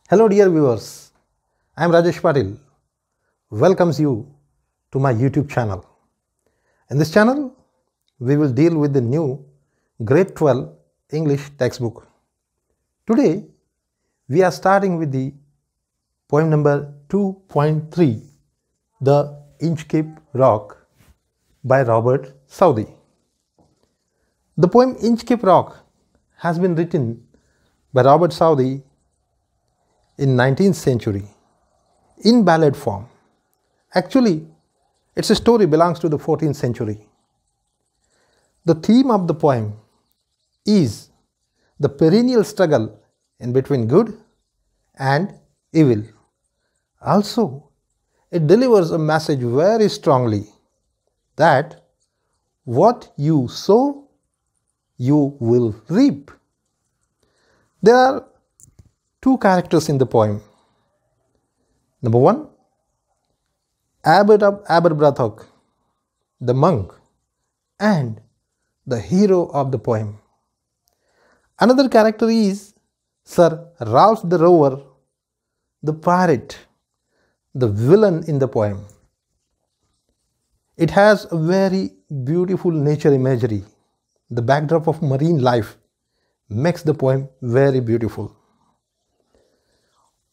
Hello dear viewers, I am Rajesh Patil. Welcomes you to my YouTube channel. In this channel, we will deal with the new Grade 12 English textbook. Today, we are starting with the poem number 2.3 The Inchcape Rock by Robert Southey. The poem Inchcape Rock has been written by Robert Southey in 19th century in ballad form. Actually, its story belongs to the 14th century. The theme of the poem is the perennial struggle in between good and evil. Also, it delivers a message very strongly that what you sow, you will reap. There are two characters in the poem. Number one, Abbot of Aberbrothock, the monk and the hero of the poem. Another character is Sir Ralph the Rover, the pirate, the villain in the poem. It has a very beautiful nature imagery. The backdrop of marine life makes the poem very beautiful.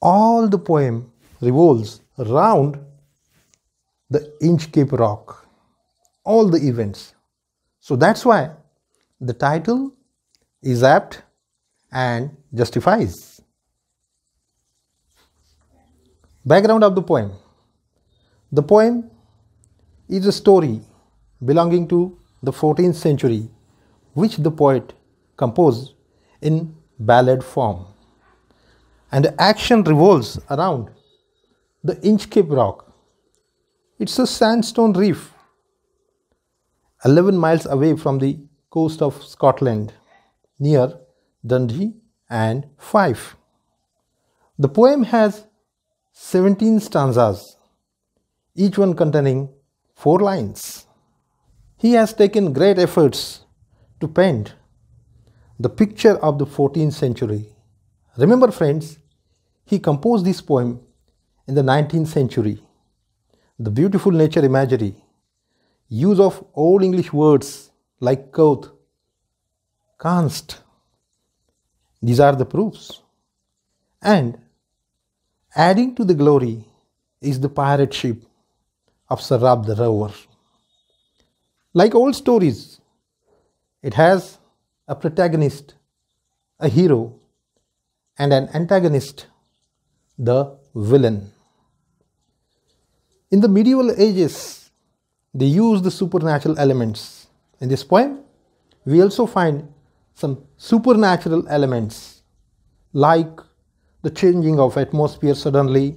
All the poem revolves around the Inchcape Rock, all the events. So that's why the title is apt and justifies. Background of the poem. The poem is a story belonging to the 14th century which the poet composed in ballad form. And the action revolves around the Inchcape Rock. It's a sandstone reef 11 miles away from the coast of Scotland near Dundee and Fife. The poem has 17 stanzas, each one containing 4 lines. He has taken great efforts to paint the picture of the 14th century. Remember friends, he composed this poem in the 19th century. The beautiful nature imagery, use of old English words like coat, canst, these are the proofs. And adding to the glory is the pirate ship of Sir Ralph the Rover. Like old stories, it has a protagonist, a hero, and an antagonist, the villain. In the medieval ages, they used the supernatural elements. In this poem, we also find some supernatural elements like the changing of atmosphere suddenly,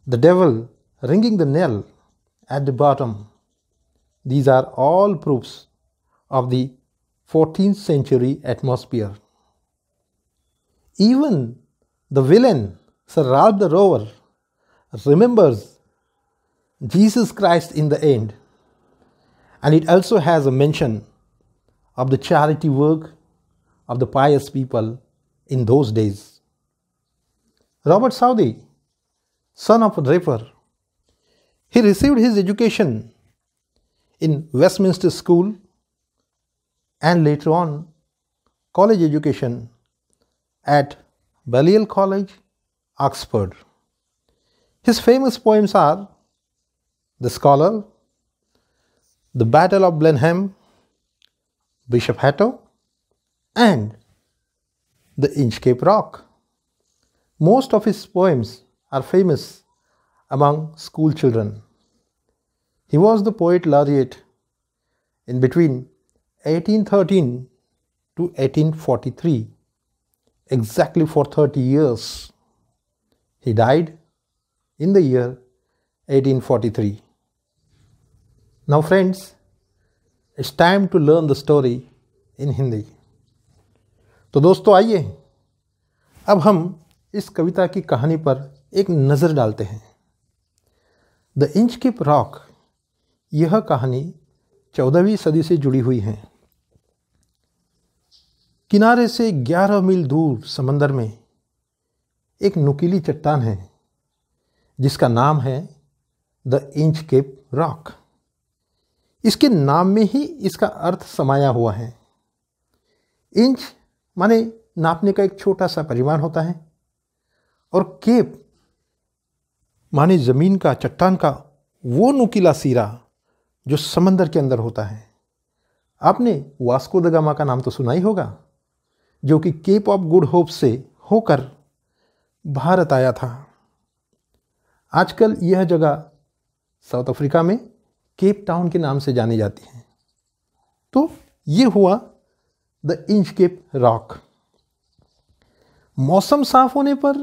the devil ringing the knell at the bottom. These are all proofs of the 14th century atmosphere. Even the villain, Sir Ralph the Rover, remembers Jesus Christ in the end, and it also has a mention of the charity work of the pious people in those days. Robert Southey, son of a draper, he received his education in Westminster School and later on college education at Balliol College, Oxford. His famous poems are The Scholar, The Battle of Blenheim, Bishop Hatto, and The Inchcape Rock. Most of his poems are famous among school children. He was the poet laureate in between 1813 to 1843, exactly for 30 years. He died in the year 1843. Now friends, it's time to learn the story in Hindi. तो दोस्तों आइए अब हम इस कविता की कहानी पर एक नज़र डालते हैं। द इंचकेप रॉक, यह कहानी 14वीं सदी से जुड़ी हुई है। किनारे से 11 मील दूर समंदर में एक नुकीली चट्टान है जिसका नाम है द इंचकेप रॉक। इसके नाम में ही इसका अर्थ समाया हुआ है। इंच माने नापने का एक छोटा सा परिमाण होता है, और केप माने ज़मीन का, चट्टान का वो नुकीला सिरा जो समंदर के अंदर होता है। आपने वास्को द गामा का नाम तो सुना ही होगा, जो कि केप ऑफ गुड होप से होकर भारत आया था। आजकल यह जगह साउथ अफ्रीका में केप टाउन के नाम से जानी जाती है। तो ये हुआ द इंचकेप रॉक। मौसम साफ होने पर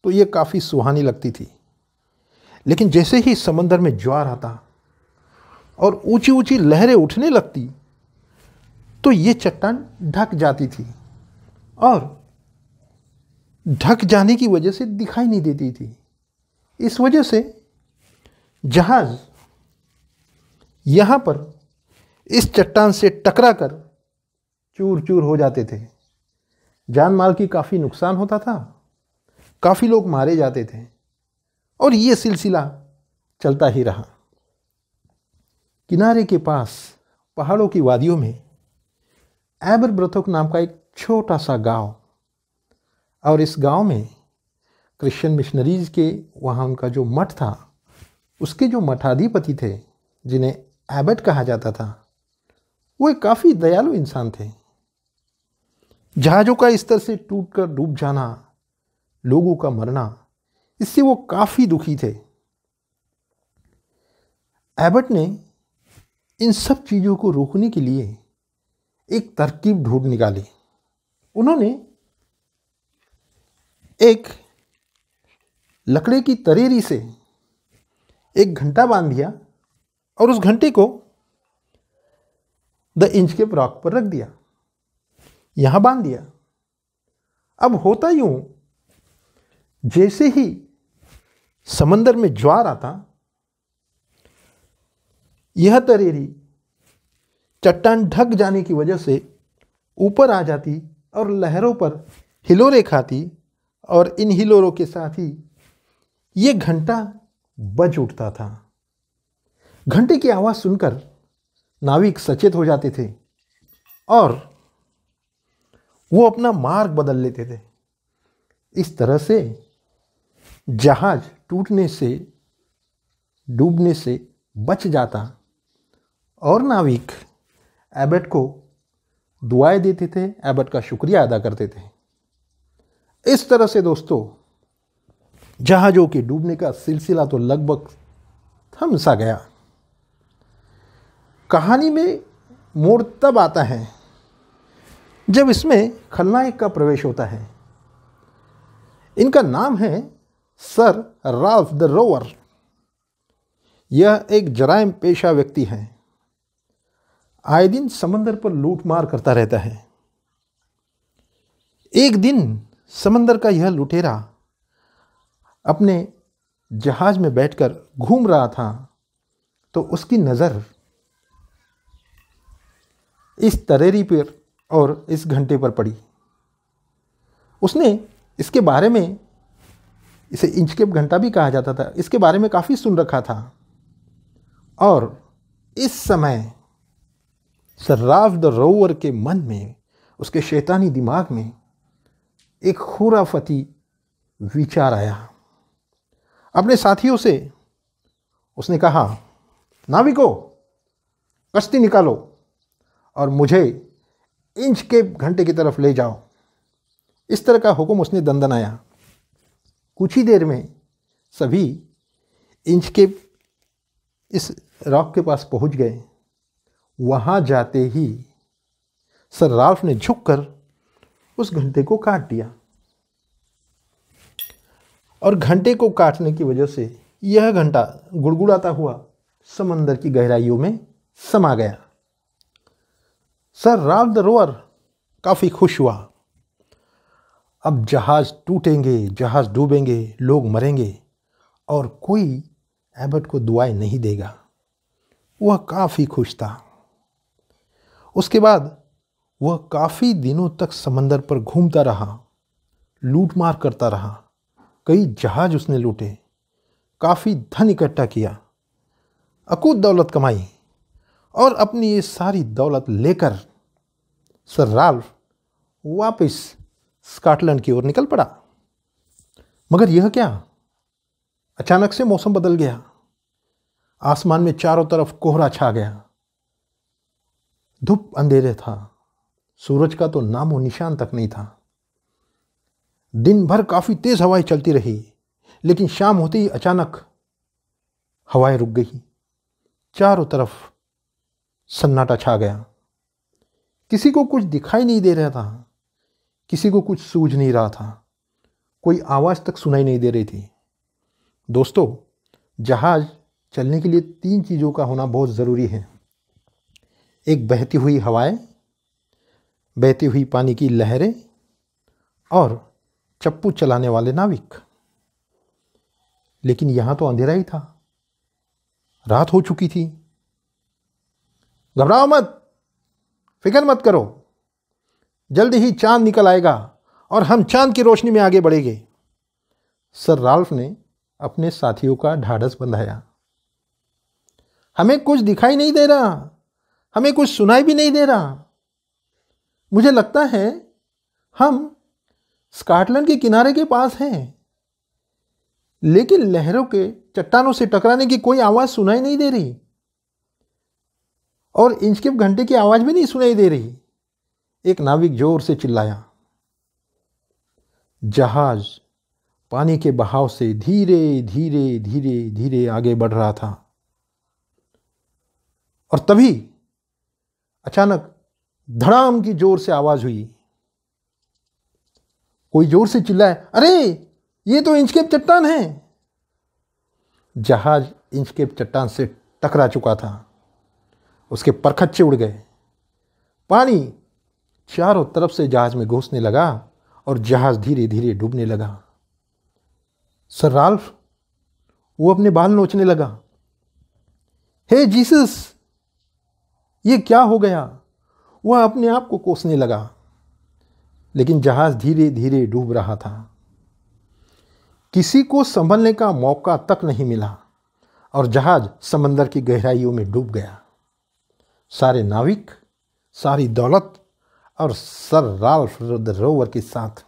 तो ये काफ़ी सुहानी लगती थी, लेकिन जैसे ही समंदर में ज्वार आता और ऊंची ऊंची लहरें उठने लगती तो ये चट्टान ढक जाती थी, और ढक जाने की वजह से दिखाई नहीं देती थी। इस वजह से जहाज यहाँ पर इस चट्टान से टकराकर चूर चूर हो जाते थे। जान माल की काफ़ी नुकसान होता था, काफ़ी लोग मारे जाते थे, और ये सिलसिला चलता ही रहा। किनारे के पास पहाड़ों की वादियों में एबरब्रथोक नाम का एक छोटा सा गांव, और इस गांव में क्रिश्चियन मिशनरीज के वहाँ उनका जो मठ था, उसके जो मठाधिपति थे जिन्हें एबट कहा जाता था, वो एक काफ़ी दयालु इंसान थे। जहाज़ों का इस तरह से टूटकर डूब जाना, लोगों का मरना, इससे वो काफ़ी दुखी थे। एबट ने इन सब चीज़ों को रोकने के लिए एक तरकीब ढूंढ निकाली। उन्होंने एक लकड़े की तरेरी से एक घंटा बांध दिया और उस घंटे को द इंचकेप रॉक पर रख दिया, यहां बांध दिया। अब होता यूं, जैसे ही समंदर में ज्वार आता, यह तरेरी चट्टान ढक जाने की वजह से ऊपर आ जाती और लहरों पर हिलोरे खाती, और इन हिलोरों के साथ ही ये घंटा बज उठता था। घंटे की आवाज़ सुनकर नाविक सचेत हो जाते थे और वो अपना मार्ग बदल लेते थे। इस तरह से जहाज टूटने से, डूबने से बच जाता, और नाविक एबट को दुआएं देते थे, एबट का शुक्रिया अदा करते थे। इस तरह से दोस्तों, जहाज़ों के डूबने का सिलसिला तो लगभग थम सा गया। कहानी में मोड़ तब आता है जब इसमें खलनायक का प्रवेश होता है। इनका नाम है सर राल्फ द रोवर। यह एक जराइम पेशा व्यक्ति है, आए दिन समंदर पर लूटमार करता रहता है। एक दिन समंदर का यह लुटेरा अपने जहाज में बैठकर घूम रहा था, तो उसकी नज़र इस तरेरी पर और इस घंटे पर पड़ी। उसने इसके बारे में, इसे इंचकेप घंटा भी कहा जाता था, इसके बारे में काफ़ी सुन रखा था। और इस समय सर राल्फ द रोवर के मन में, उसके शैतानी दिमाग में एक खुराफती विचार आया। अपने साथियों से उसने कहा, नाविकों, कश्ती निकालो और मुझे इंचकेप घंटे की तरफ ले जाओ। इस तरह का हुक्म उसने दंदनाया। कुछ ही देर में सभी इंचकेप इस रॉक के पास पहुंच गए। वहां जाते ही सर राल्फ ने झुककर उस घंटे को काट दिया, और घंटे को काटने की वजह से यह घंटा गुड़गुड़ाता हुआ समंदर की गहराइयों में समा गया। सर राल्फ द रोवर काफ़ी खुश हुआ। अब जहाज़ टूटेंगे, जहाज़ डूबेंगे, लोग मरेंगे, और कोई एबट को दुआएं नहीं देगा। वह काफ़ी खुश था। उसके बाद वह काफ़ी दिनों तक समंदर पर घूमता रहा लूट मार करता रहा। कई जहाज उसने लूटे, काफ़ी धन इकट्ठा किया, अकूत दौलत कमाई और अपनी ये सारी दौलत लेकर सर राल्फ वापस स्कॉटलैंड की ओर निकल पड़ा। मगर यह क्या, अचानक से मौसम बदल गया। आसमान में चारों तरफ कोहरा छा गया, धूप अंधेरे था, सूरज का तो नामो निशान तक नहीं था। दिन भर काफी तेज हवाएं चलती रही, लेकिन शाम होते ही अचानक हवाएं रुक गई। चारों तरफ सन्नाटा छा गया। किसी को कुछ दिखाई नहीं दे रहा था, किसी को कुछ सूझ नहीं रहा था, कोई आवाज तक सुनाई नहीं दे रही थी। दोस्तों, जहाज चलने के लिए 3 चीज़ों का होना बहुत ज़रूरी है। एक बहती हुई हवाएं, बहती हुई पानी की लहरें और चप्पू चलाने वाले नाविक। लेकिन यहाँ तो अंधेरा ही था, रात हो चुकी थी। घबराओ मत, फिक्र मत करो, जल्दी ही चांद निकल आएगा और हम चांद की रोशनी में आगे बढ़ेंगे। सर राल्फ ने अपने साथियों का ढाढ़स बंधाया। हमें कुछ दिखाई नहीं दे रहा, हमें कुछ सुनाई भी नहीं दे रहा। मुझे लगता है हम स्कॉटलैंड के किनारे के पास हैं, लेकिन लहरों के चट्टानों से टकराने की कोई आवाज सुनाई नहीं दे रही और इंचकेप घंटे की आवाज भी नहीं सुनाई दे रही। एक नाविक जोर से चिल्लाया। जहाज पानी के बहाव से धीरे धीरे धीरे धीरे आगे बढ़ रहा था और तभी अचानक धड़ाम की जोर से आवाज हुई। कोई जोर से चिल्लाया, अरे ये तो इंचकेप चट्टान है। जहाज इंचकेप चट्टान से टकरा चुका था, उसके परखच्चे उड़ गए। पानी चारों तरफ से जहाज में घुसने लगा और जहाज धीरे धीरे डूबने लगा। सर राल्फ, वो अपने बाल नोचने लगा। हे जीसस, ये क्या हो गया? वह अपने आप को कोसने लगा, लेकिन जहाज धीरे धीरे डूब रहा था। किसी को संभलने का मौका तक नहीं मिला और जहाज समंदर की गहराइयों में डूब गया। सारे नाविक, सारी दौलत और सर राल्फ द रोवर के साथ।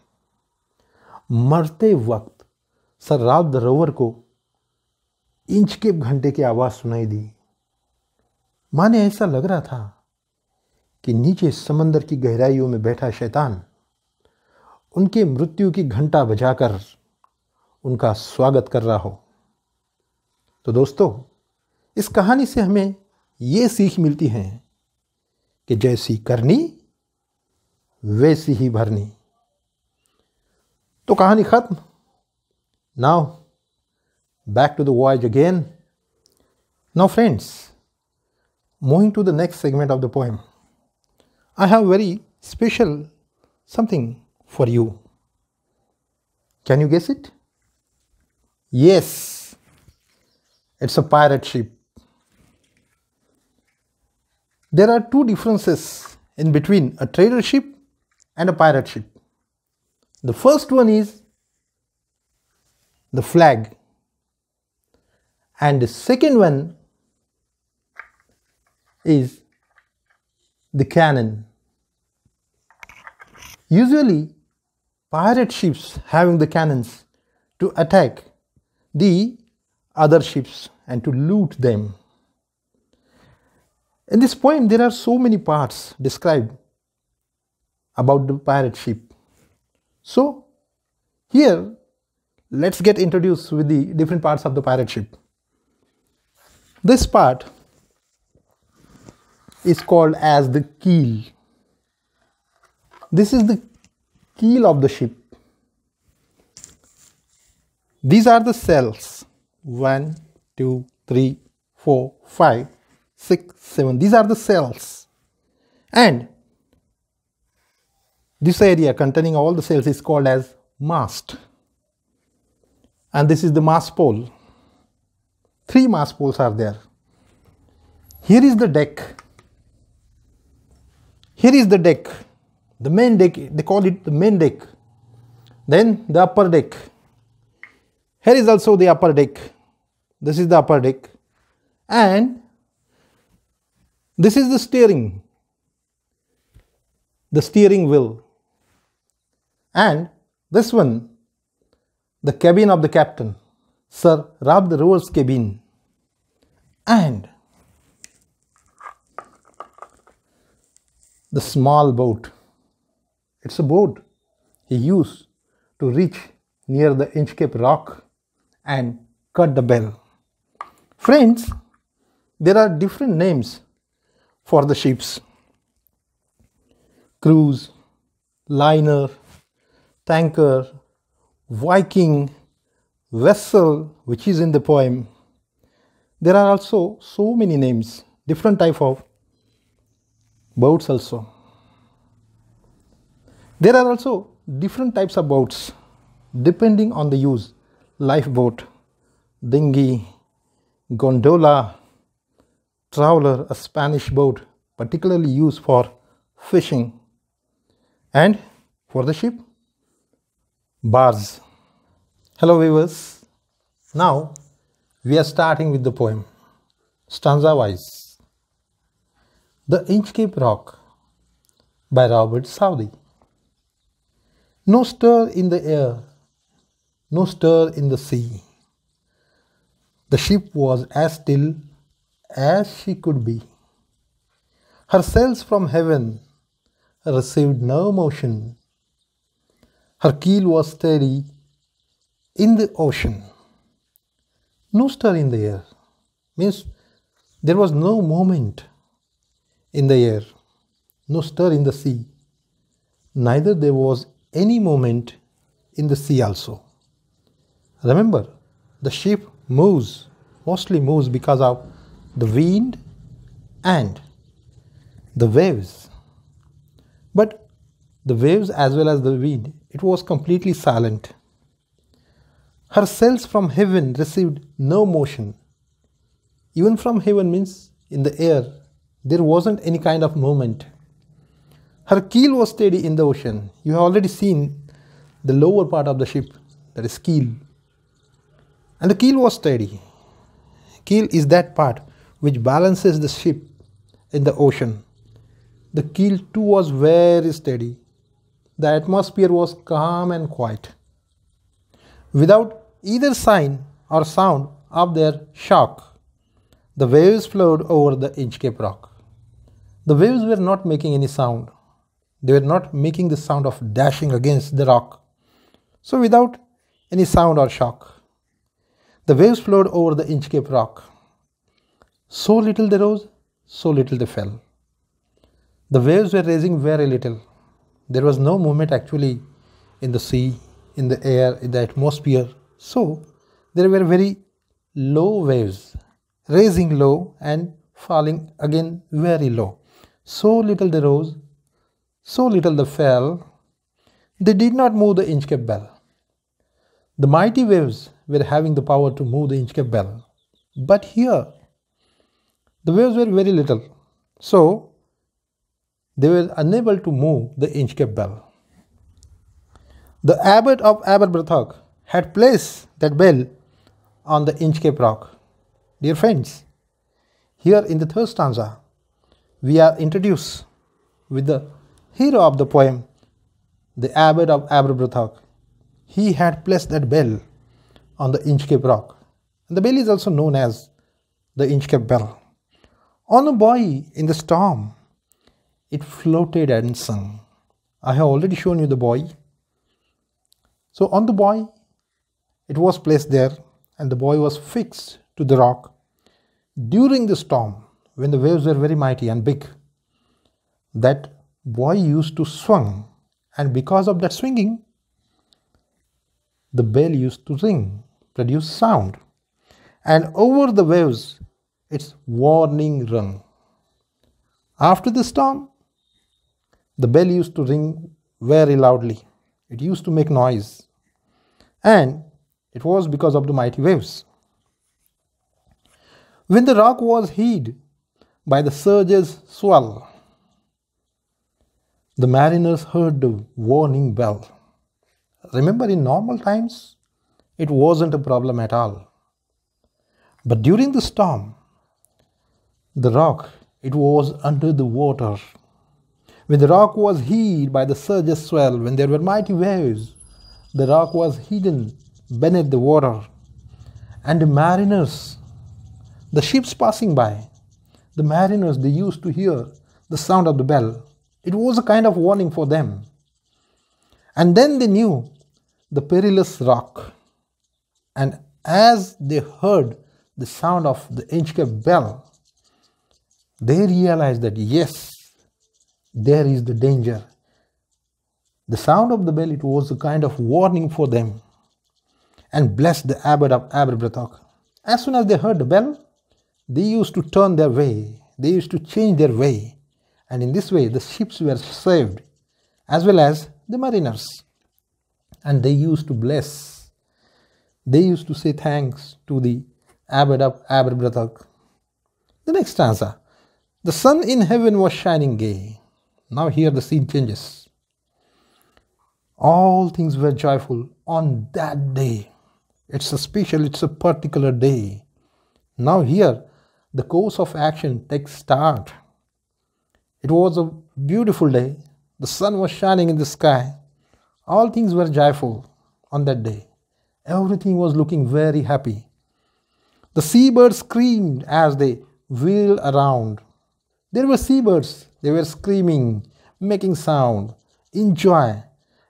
मरते वक्त सर राल्फ द रोवर को इंचकेप घंटे की आवाज सुनाई दी। माने ऐसा लग रहा था कि नीचे समंदर की गहराइयों में बैठा शैतान उनके मृत्यु की घंटा बजाकर उनका स्वागत कर रहा हो। तो दोस्तों, इस कहानी से हमें ये सीख मिलती है कि जैसी करनी वैसी ही भरनी। तो कहानी खत्म। Now back to the voyage again. Now friends, moving to the next segment of the poem, I have very special something for you. Can you guess it? Yes, it's a pirate ship. There are two differences in between a trader ship and a pirate ship. The first one is the flag, and the second one is the cannon. Usually, pirate ships having the cannons to attack the other ships and to loot them. In this poem, there are so many parts described about the pirate ship. So, here, let's get introduced with the different parts of the pirate ship. This part is called as the keel. This is the keel of the ship. These are the sails. 1, 2, 3, 4, 5, 6, 7. These are the sails. And this area containing all the sails is called as mast. And this is the mast pole. 3 mast poles are there. Here is the deck. Here is the deck, the main deck. They call it the main deck. Then the upper deck. Here is also the upper deck. This is the upper deck. And this is the steering wheel. And this one, the cabin of the captain, Sir Ralph the Rover's cabin. And the small boat. It's a boat he used to reach near the Inchcape rock and cut the bell. Friends, there are different names for the ships: cruise, liner, tanker, Viking, vessel, which is in the poem. There are also so many names, different type of boats also. There are also different types of boats depending on the use: lifeboat, dinghy, gondola, trawler, a Spanish boat particularly used for fishing, and for the ship, barge. Hello viewers, now we are starting with the poem, stanza wise. The Inchcape Rock by Robert Southey. No stir in the air, no stir in the sea. The ship was as still as she could be. Her sails from heaven received no motion. Her keel was steady in the ocean. No stir in the air means there was no movement in the air, no stir in the sea. Neither there was any movement in the sea also. Remember, the ship mostly moves because of the wind and the waves. But the waves as well as the wind, it was completely silent. Her sails from heaven received no motion. Even from heaven means in the air, there wasn't any kind of movement. Her keel was steady in the ocean. You have already seen the lower part of the ship, that is keel. And the keel was steady. Keel is that part which balances the ship in the ocean. The keel too was very steady. The atmosphere was calm and quiet. Without either sign or sound of their shock, the waves flowed over the Inchcape rock. The waves were not making any sound. They were not making the sound of dashing against the rock. So without any sound or shock, the waves flowed over the Inchcape rock. So little they rose, so little they fell. The waves were raising very little. There was no movement actually in the sea, in the air, in the atmosphere. So there were very low waves, raising low and falling again very low. So little they rose, so little they fell. They did not move the Inchcape bell. The mighty waves were having the power to move the Inchcape bell. But here, the waves were very little. So they were unable to move the Inchcape bell. The abbot of Aberbrothock had placed that bell on the Inchcape rock. Dear friends, here in the third stanza, we are introduced with the hero of the poem, the abbot of Aberbrothock. He had placed that bell on the Inchcape rock. And the bell is also known as the Inchcape bell. On a buoy in the storm, it floated and sung. I have already shown you the buoy. So on the buoy, it was placed there and the buoy was fixed to the rock. During the storm, when the waves were very mighty and big, that buoy used to swing, and because of that swinging, the bell used to ring, produce sound, and over the waves, its warning rung. After the storm, the bell used to ring very loudly. It used to make noise, and it was because of the mighty waves. When the rock was heaved by the surge's swell, the mariners heard the warning bell. Remember, in normal times, it wasn't a problem at all. But during the storm, the rock, it was under the water. When the rock was heaved by the surges swell, when there were mighty waves, the rock was hidden beneath the water. And the mariners, the ships passing by, the mariners, they used to hear the sound of the bell. It was a kind of warning for them. And then they knew the perilous rock. And as they heard the sound of the Inchcape bell, they realized that yes, there is the danger. The sound of the bell, it was a kind of warning for them. And bless the abbot of Aberbrothock. As soon as they heard the bell, they used to turn their way. They used to change their way. And in this way, the ships were saved, as well as the mariners. And they used to bless. They used to say thanks to the abbot of Aberbrothock. The next stanza. The sun in heaven was shining gay. Now here the scene changes. All things were joyful on that day. It's a particular day. Now here the course of action takes start. It was a beautiful day. The sun was shining in the sky. All things were joyful on that day. Everything was looking very happy. The seabirds screamed as they wheeled around. There were seabirds. They were screaming, making sound, in joy,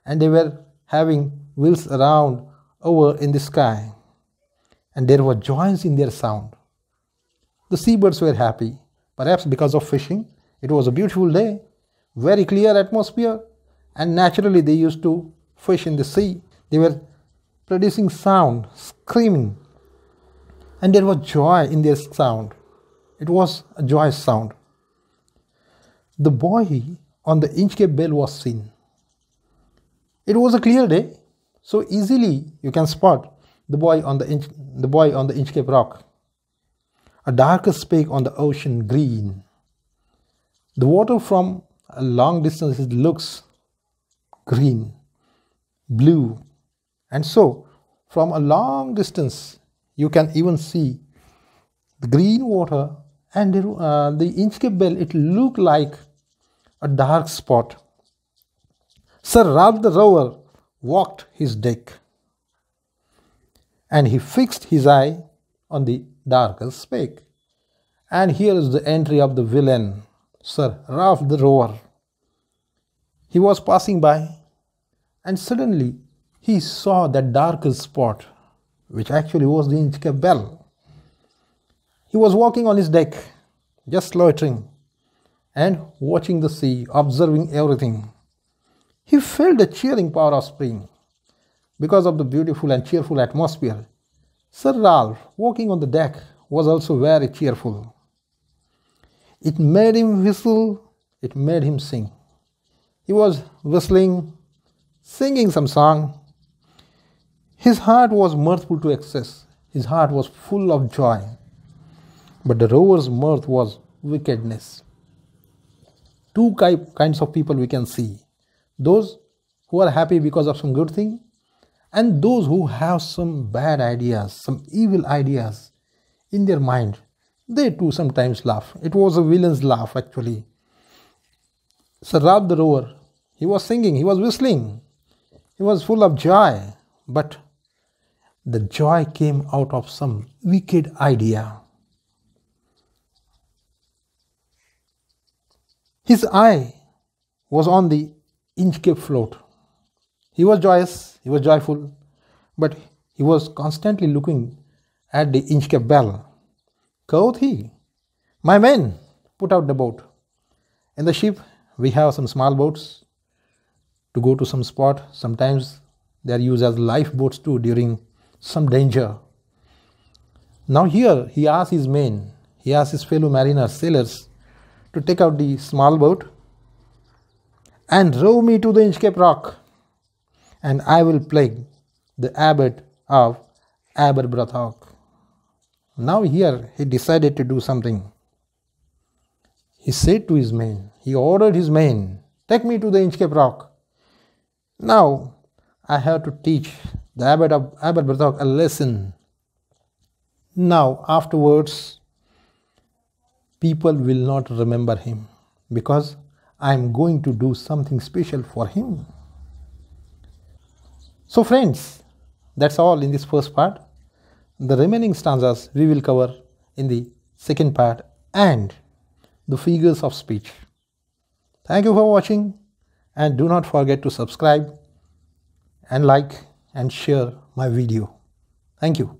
and they were having wheels around over in the sky. And there were joys in their sound. The seabirds were happy, perhaps because of fishing. It was a beautiful day, very clear atmosphere, and naturally they used to fish in the sea. They were producing sound, screaming, and there was joy in their sound. It was a joyous sound. The boy on the Inchcape bell was seen. It was a clear day, so easily you can spot the boy on the Inchcape rock. A darker speck on the ocean green. The water from a long distance looks green, blue, and so from a long distance you can even see the green water, and the Inchcape bell, it looked like a dark spot. Sir Ralph the rower walked his deck, and he fixed his eye on the darker speck. And here is the entry of the villain, Sir Ralph the rower. He was passing by, and suddenly he saw that darker spot, which actually was the Inchcape bell. He was walking on his deck, just loitering and watching the sea, observing everything. He felt the cheering power of spring. Because of the beautiful and cheerful atmosphere, Sir Ralph, walking on the deck, was also very cheerful. It made him whistle, it made him sing. He was whistling, singing some song. His heart was mirthful to excess. His heart was full of joy. But the rower's mirth was wickedness. Two kinds of people we can see. Those who are happy because of some good thing, and those who have some bad ideas, some evil ideas in their mind. They too sometimes laugh. It was a villain's laugh actually. Sir Ralph the rower, he was singing, he was whistling, he was full of joy, but the joy came out of some wicked idea. His eye was on the Inchcape float. He was joyous, he was joyful, but he was constantly looking at the Inchcape bell. Quoth he, "My men, put out the boat. In the ship we have some small boats to go to some spot. Sometimes they are used as lifeboats too during some danger." Now here he asked his men, he asked his fellow mariners, sailors, to take out the small boat and row me to the Inchcape rock, and I will plague the abbot of Aberbrothock. Now here he decided to do something. He said to his men, he ordered his men, "Take me to the Inchcape rock. Now I have to teach the abbot Bartok a lesson. Now afterwards, people will not remember him because I am going to do something special for him. So friends, that's all in this first part. The remaining stanzas we will cover in the second part and the figures of speech. Thank you for watching, and do not forget to subscribe and like and share my video. Thank you.